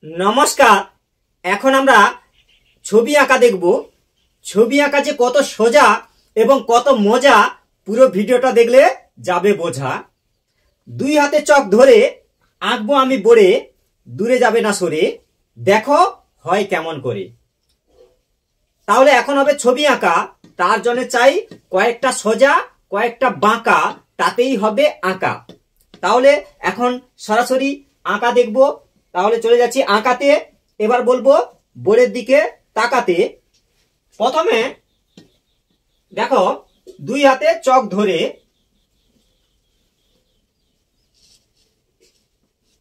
নমস্কার। এখন আমরা ছবি আঁকা দেখব। ছবি আঁকা যে কত সোজা এবং কত মজা পুরো ভিডিওটা দেখলে যাবে বোঝা। দুই হাতে চক ধরে আঁকবো আমি বোরে, দূরে যাবে না সরে, দেখো হয় কেমন করে। তাহলে এখন হবে ছবি আঁকা। তার জন্য চাই কয়েকটা সোজা কয়েকটা বাঁকা, তাতেই হবে আঁকা। তাহলে এখন সরাসরি আঁকা দেখব। তাহলে চলে যাচ্ছি আঁকাতে। এবার বলবো বোর্ডের দিকে তাকাতে। প্রথমে দেখো দুই হাতে চক ধরে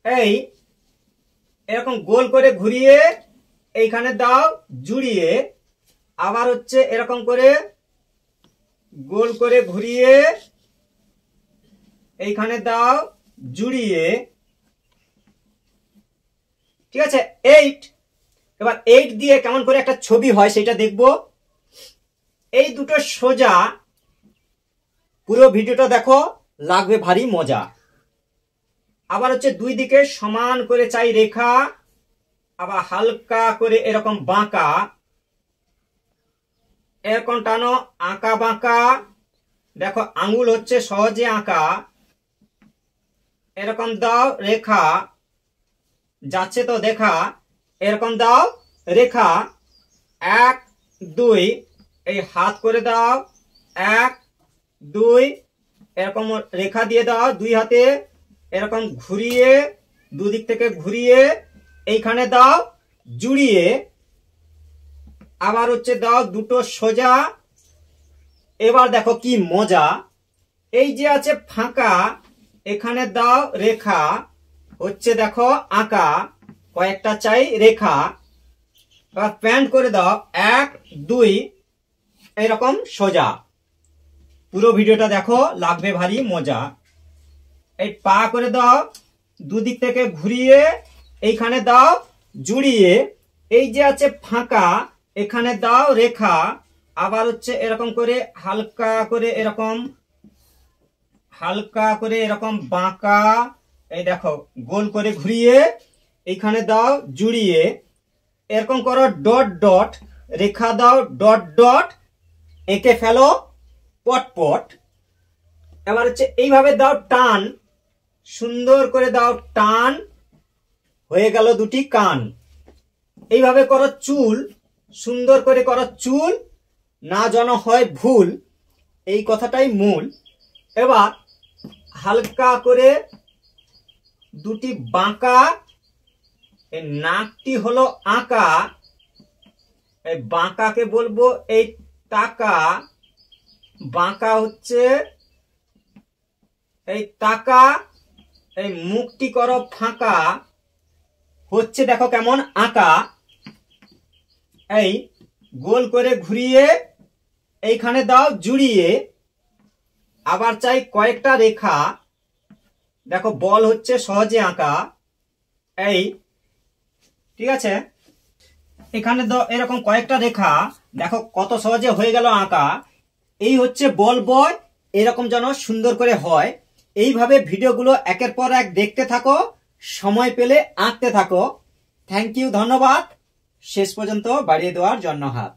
এই এরকম গোল করে ঘুরিয়ে এইখানে দাও জুড়িয়ে, আবার হচ্ছে এরকম করে গোল করে ঘুরিয়ে এইখানে দাও জুড়িয়ে, ঠিক আছে। 8। এবার 8 দিয়ে কেমন করে একটা ছবি হয় সেটা দেখব। এই দুটো সোজা, পুরো ভিডিওটা দেখো, লাগবে ভারী মজা। আবার হচ্ছে দুই দিকে সমান করে চাই রেখা, আবার হালকা করে এরকম বাঁকা, এরকম টানো আঁকা বাঁকা। দেখো আঙ্গুল হচ্ছে সহজে আঁকা, এরকম দাও রেখা, যাচ্ছে তো দেখা, এরকম দাও রেখা। 1 2 এই হাত করে দাও 1 2, এরকম রেখা দিয়ে দাও দুই হাতে, এরকম ঘুরিয়ে দুদিক থেকে ঘুরিয়ে এইখানে দাও জুড়িয়ে, আবার হচ্ছে দাও দুটো সোজা। এবার দেখো কি মজা, এই যে আছে ফাঁকা এখানে দাও রেখা, হচ্ছে দেখো আঁকা, কয়েকটা চাই রেখা। এবার প্যান্ট করে দাও 1 2 এরকম সোজা। পুরো ভিডিওটা দেখো, লাগবে ভারী মজা। এই পা করে দাও দুদিক থেকে ঘুরিয়ে এইখানে দাও জুড়িয়ে, এই যে আছে ফাঁকা এখানে দাও রেখা, আবার হচ্ছে এরকম করে হালকা করে এরকম বাঁকা, এই দেখো গোল করে ঘুরিয়ে এইখানে দাও জুড়িয়ে, এরকম করো ডট ডট রেখা দাও ডট ডট, এঁকে ফেলো পট পট। এবার হচ্ছে এইভাবে দাও টান, সুন্দর করে দাও টান, হয়ে গেল দুটি কান। এইভাবে করো চুল, সুন্দর করে করো চুল, না যেন হয় ভুল, এই কথাটাই মূল। এবার হালকা করে দুটি বাঁকা, এই নাকটি হলো আঁকা, এই বাঁকাকে বলবো এই তাকা, বাঁকা হচ্ছে এই তাকা, এই মুখটি করো ফাঁকা, হচ্ছে দেখো কেমন আঁকা। এই গোল করে ঘুরিয়ে এইখানে দাও জুড়িয়ে, আবার চাই কয়েকটা রেখা, দেখো বল হচ্ছে সহজে আঁকা। এই ঠিক আছে, এখানে দাও এরকম কয়েকটা রেখা, দেখো কত সহজে হয়ে গেল আঁকা। এই হচ্ছে বল বয়, এরকম যেন সুন্দর করে হয়। এইভাবে ভিডিওগুলো একের পর এক দেখতে থাকো, সময় পেলে আঁকতে থাকো। থ্যাংক ইউ, ধন্যবাদ শেষ পর্যন্ত বাড়িয়ে দেওয়ার জন্য হাত।